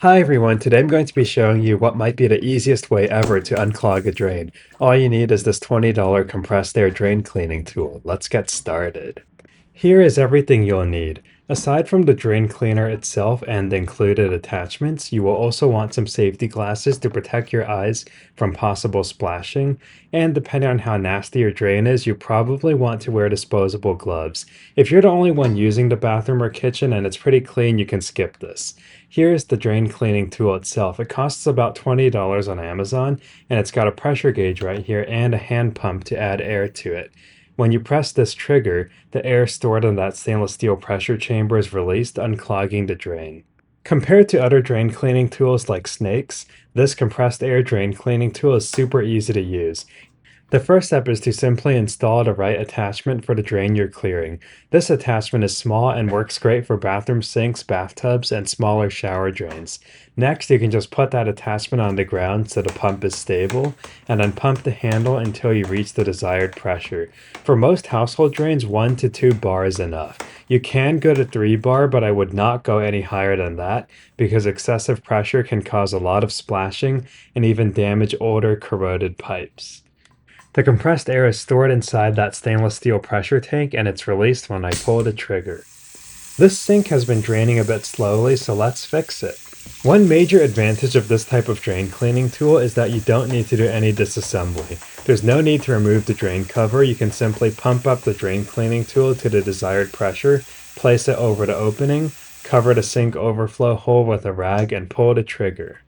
Hi everyone, today I'm going to be showing you what might be the easiest way ever to unclog a drain. All you need is this $20 compressed air drain cleaning tool. Let's get started. Here is everything you'll need. Aside from the drain cleaner itself and the included attachments, you will also want some safety glasses to protect your eyes from possible splashing, and depending on how nasty your drain is, you probably want to wear disposable gloves. If you're the only one using the bathroom or kitchen and it's pretty clean, you can skip this. Here is the drain cleaning tool itself. It costs about $20 on Amazon, and it's got a pressure gauge right here and a hand pump to add air to it. When you press this trigger, the air stored in that stainless steel pressure chamber is released, unclogging the drain. Compared to other drain cleaning tools like snakes, this compressed air drain cleaning tool is super easy to use. The first step is to simply install the right attachment for the drain you're clearing. This attachment is small and works great for bathroom sinks, bathtubs, and smaller shower drains. Next, you can just put that attachment on the ground so the pump is stable, and then pump the handle until you reach the desired pressure. For most household drains, 1 to 2 bar is enough. You can go to 3 bar, but I would not go any higher than that because excessive pressure can cause a lot of splashing and even damage older corroded pipes. The compressed air is stored inside that stainless steel pressure tank and it's released when I pull the trigger. This sink has been draining a bit slowly, so let's fix it. One major advantage of this type of drain cleaning tool is that you don't need to do any disassembly. There's no need to remove the drain cover. You can simply pump up the drain cleaning tool to the desired pressure, place it over the opening, cover the sink overflow hole with a rag, and pull the trigger.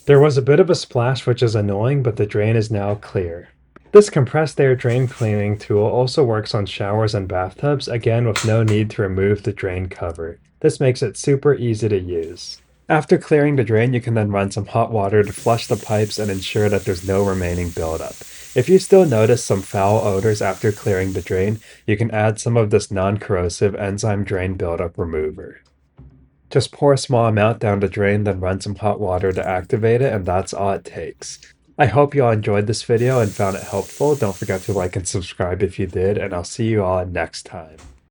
There was a bit of a splash, which is annoying, but the drain is now clear. This compressed air drain cleaning tool also works on showers and bathtubs, again with no need to remove the drain cover. This makes it super easy to use. After clearing the drain, you can then run some hot water to flush the pipes and ensure that there's no remaining buildup. If you still notice some foul odors after clearing the drain, you can add some of this non-corrosive enzyme drain buildup remover. Just pour a small amount down the drain, then run some hot water to activate it, and that's all it takes. I hope you all enjoyed this video and found it helpful. Don't forget to like and subscribe if you did, and I'll see you all next time.